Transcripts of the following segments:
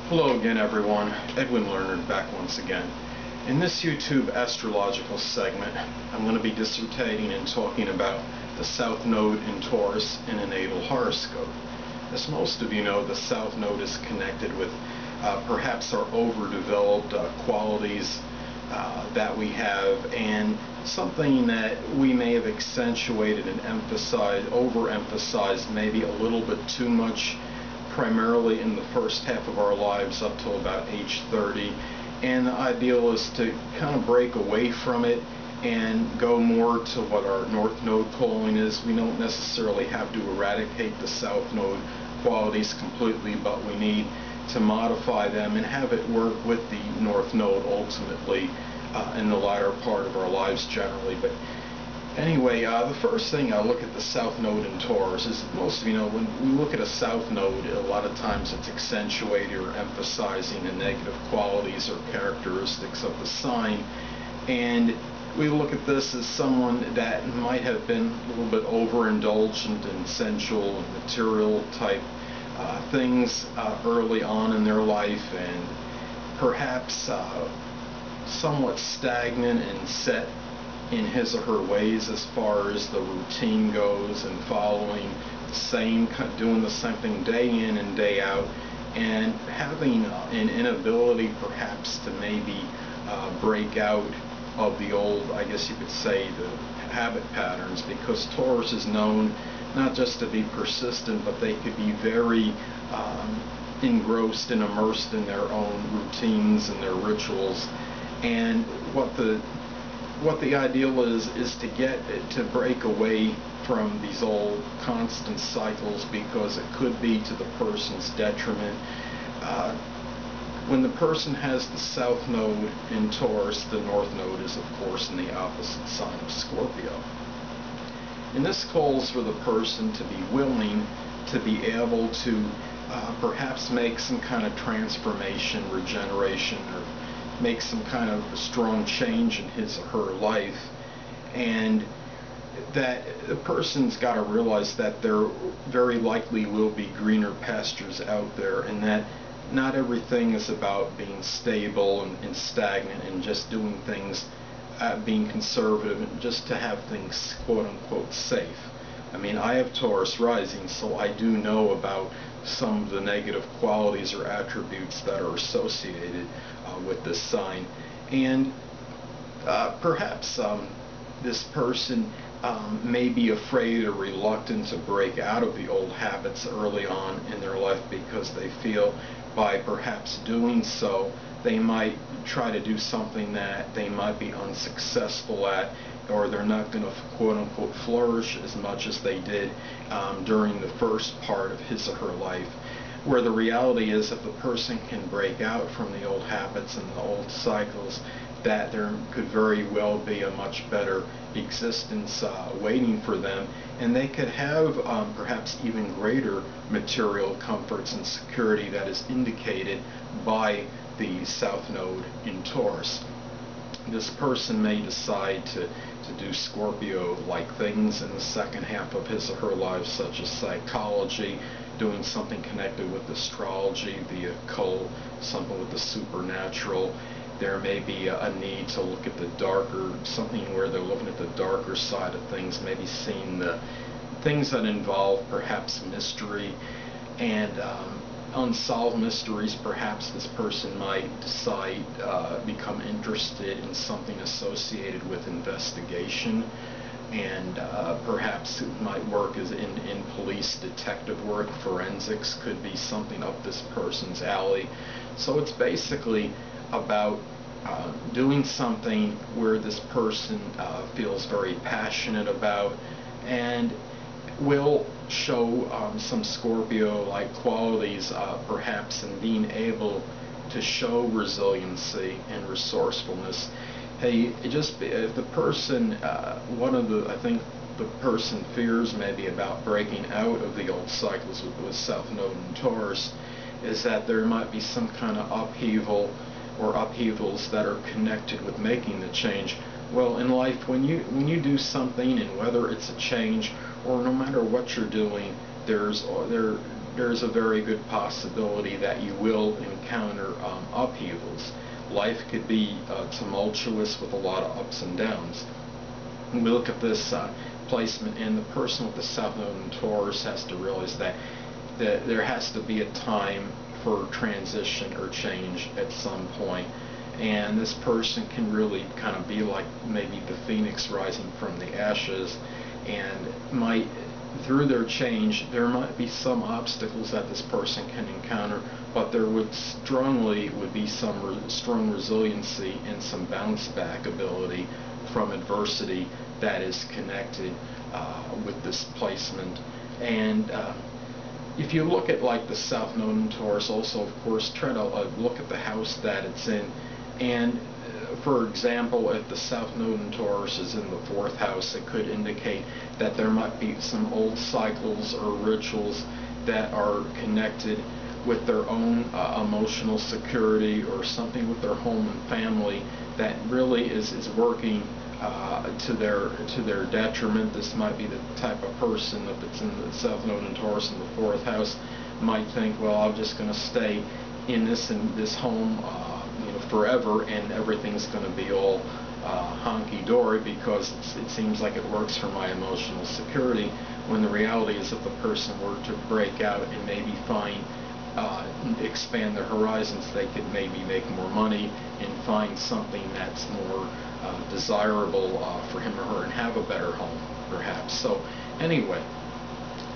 Hello again, everyone. Edwin Learnard back once again. In this YouTube astrological segment, I'm going to be dissertating and talking about the South Node in Taurus in a natal horoscope. As most of you know, the South Node is connected with perhaps our overdeveloped qualities that we have, and something that we may have accentuated and overemphasized maybe a little bit too much, primarily in the first half of our lives up till about age 30. And the ideal is to kind of break away from it and go more to what our North Node calling is. We don't necessarily have to eradicate the South Node qualities completely, but we need to modify them and have it work with the North Node ultimately in the latter part of our lives generally. But anyway, the first thing I look at the South Node in Taurus is, most of you know, when we look at a South Node, a lot of times it's accentuating or emphasizing the negative qualities or characteristics of the sign. And we look at this as someone that might have been a little bit overindulgent in sensual and material type things early on in their life, and perhaps somewhat stagnant and set in his or her ways as far as the routine goes, and following the same, doing the same thing day in and day out, and having an inability perhaps to maybe break out of the old, I guess you could say, the habit patterns, because Taurus is known not just to be persistent, but they could be very engrossed and immersed in their own routines and their rituals. And what the ideal is to get to break away from these old constant cycles, because it could be to the person's detriment. When the person has the South Node in Taurus, the North Node is of course in the opposite sign of Scorpio. And this calls for the person to be willing to be able to perhaps make some kind of transformation, regeneration, or make some kind of strong change in his or her life. And that the person's got to realize that there very likely will be greener pastures out there, and that not everything is about being stable and stagnant and just doing things, being conservative and just to have things quote-unquote safe. I mean, I have Taurus rising, so I do know about some of the negative qualities or attributes that are associated with this sign. And perhaps this person may be afraid or reluctant to break out of the old habits early on in their life, because they feel by perhaps doing so they might try to do something that they might be unsuccessful at, or they're not going to quote-unquote flourish as much as they did during the first part of his or her life. Where the reality is, if the person can break out from the old habits and the old cycles, that there could very well be a much better existence waiting for them, and they could have perhaps even greater material comforts and security that is indicated by the South Node in Taurus. This person may decide to do Scorpio-like things in the second half of his or her life, such as psychology, doing something connected with astrology, the occult, something with the supernatural. There may be a need to look at the darker, something where they're looking at the darker side of things, maybe seeing the things that involve perhaps mystery and unsolved mysteries. Perhaps this person might decide, become interested in something associated with investigation, and perhaps it might work as in police detective work. Forensics could be something up this person's alley. So it's basically about doing something where this person feels very passionate about, and will show some Scorpio-like qualities perhaps in being able to show resiliency and resourcefulness. Hey, if the person, I think the person fears maybe about breaking out of the old cycles with South Node and Taurus, is that there might be some kind of upheaval or upheavals that are connected with making the change. Well, in life, when you do something, and whether it's a change or no matter what you're doing, there there's a very good possibility that you will encounter upheavals. Life could be tumultuous with a lot of ups and downs. When we look at this placement, and the person with the South Node in Taurus has to realize that there has to be a time for transition or change at some point, and this person can really kind of be like maybe the phoenix rising from the ashes, and might, through their change, there might be some obstacles that this person can encounter, but there would be some strong resiliency and some bounce back ability from adversity that is connected with this placement. And if you look at like the South Node in Taurus, also of course try to look at the house that it's in. And for example, if the South Node in Taurus is in the 4th house, it could indicate that there might be some old cycles or rituals that are connected with their own emotional security, or something with their home and family that really is working to their detriment. This might be the type of person, if it's in the South Node in Taurus in the 4th house, might think, well, I'm just going to stay in this home forever, and everything's going to be all honky-dory because it seems like it works for my emotional security, when the reality is if the person were to break out and maybe expand their horizons, they could maybe make more money and find something that's more desirable for him or her, and have a better home perhaps. So anyway,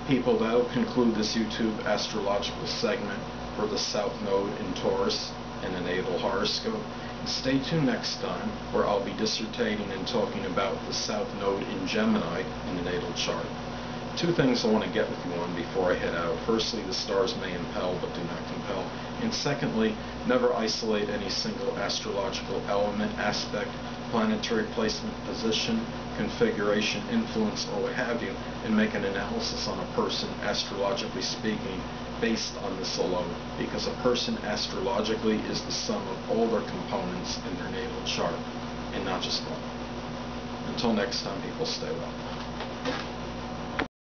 people, that'll conclude this YouTube astrological segment for the South Node in Taurus and the natal horoscope. Stay tuned next time, where I'll be dissertating and talking about the South Node in Gemini in the natal chart. 2 things I want to get with you on before I head out. Firstly, the stars may impel but do not compel. And secondly, never isolate any single astrological element, aspect, planetary placement, position, configuration, influence, or what have you, and make an analysis on a person, astrologically speaking, based on this alone, because a person astrologically is the sum of all their components in their natal chart, and not just one. Until next time, people, stay well.